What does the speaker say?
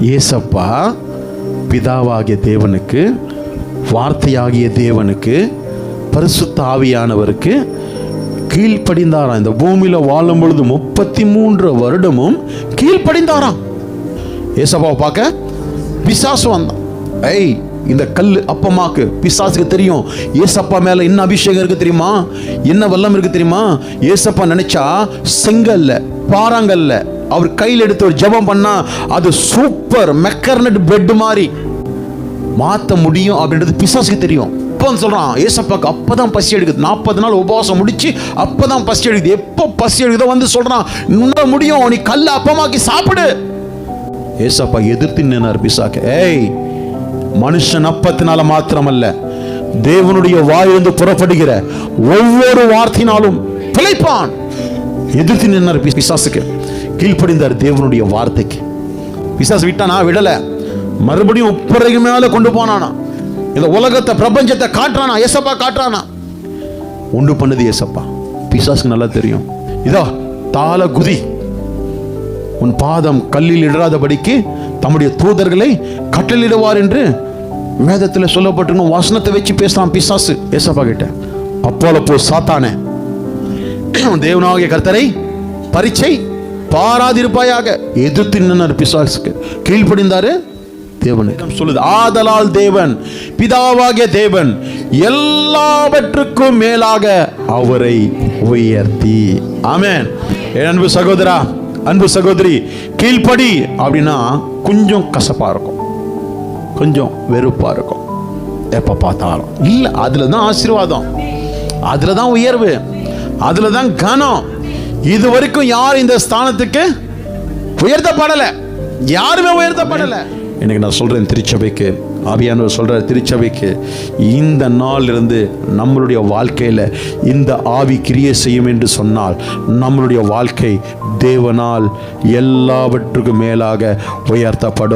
ஏசப்பா பிதாவாகிய தேவனுக்கு, வார்த்தையாகிய தேவனுக்கு, பரிசுத்த ஆவியானவருக்கு கீழ்ப்படிந்தாராம். இந்த பூமியில வாழும் பொழுது 33 வருடமும் கீழ்ப்படிந்தாராம். ஏசப்பாவை பார்க்க பிசாசு வந்தான். இந்த கல் அப்பமாக்கு. பிசாசுக்கு தெரியும் ஏசப்பா மேல என்ன அபிஷேகம் இருக்கு தெரியுமா, என்ன வல்லம் இருக்கு தெரியுமா. ஏசப்பா நினைச்சா செங்கல்ல, பாறாங்கல்ல அவர் கையில் எடுத்து ஒரு ஜெபம் பண்ணா அது சூப்பர் மெக்கர்னட் பெட் மாதிரி மாத்த முடியும் அப்படின்றது பிசாசுக்கு தெரியும். அப்போ சொல்றான் ஏசப்பாக்கு அப்பதான் பசி எடுக்குது. 40 நாள் உபவாசம் முடிச்சு அப்பதான் பசி எடுக்குது. எப்போ பசி எடுக்குதோ வந்து சொல்றான், உன்னால முடியும், நீ கல்ல அப்பமாக்கி சாப்பிடு. ஏசப்பா எதிர்த்து நின்னார் பிசாக்க. மனுஷன் அப்பத்தினால மாத்திரமல்ல, தேவனுடைய வாயிலிருந்து புறப்படுகிற ஒவ்வொரு வார்த்தையினாலும் பிழைப்பான். எதிர்த்து நின்னார் பிசாசுக்கு. கீழ்ப்படிந்தார் தேவனுடைய வார்த்தைக்கு. பிசாசு விட்டானா? விடல. மறுபடியும் உப்பரைக்கு மேல கொண்டு போனானா. இந்த உலகத்தை, பிரபஞ்சத்தை காட்டுறானா. ஏசப்பா காட்டுறானா. உண்டு பண்ணது ஏசப்பா. பிசாசுக்கு நல்லா தெரியும். இதோ தாள குதி, உன் பாதம் கல்லில் இடராதபடிக்கு தம்முடைய தூதர்களை கட்டளிடுவார் என்று வேதத்தில் சொல்லப்பட்டிருக்கும் வசனத்தை வச்சு பேசலாம் பிசாசு ஏசப்பா கிட்ட. அப்போல போ சாத்தானே, தேவனாகிய கர்த்தரை பரீட்சை பாராதிருப்பாயாக. எதிர்த்து நின்றார் பிசாசுக்கு. கீழ்ப்படிந்தாரு தேவனுக்கு. சொல்லுது, ஆதலால் தேவன், பிதாவாகிய தேவன் எல்லாவற்றுக்கும் மேலாக அவரை உயர்த்தி. ஆமென். அன்பு சகோதரா, அன்பு சகோதரி, கீழ்ப்படி அப்படின்னா கொஞ்சம் கசப்பா இருக்கும், கொஞ்சம் வெறுப்பா இருக்கும் எப்ப பார்த்தாலும். இல்ல, அதுலதான் ஆசீர்வாதம், அதுலதான் உயர்வு, அதுலதான் கனம். இது வரைக்கும் யார் இந்த ஸ்தானத்துக்கு உயர்த்தப்படல, யாருமே உயர்த்தப்படல. எனக்கு நான் சொல்றேன், திருச்சபைக்கு ஆவியானவர் சொல்ற, திருச்சபைக்கு இந்த நாள் இருந்து நம்மளுடைய வாழ்க்கையில இந்த ஆவி கிரியை செய்யும் என்று சொன்னால் நம்மளுடைய வாழ்க்கை தேவனால் எல்லாவற்றுக்கும் மேலாக உயர்த்தப்படும்.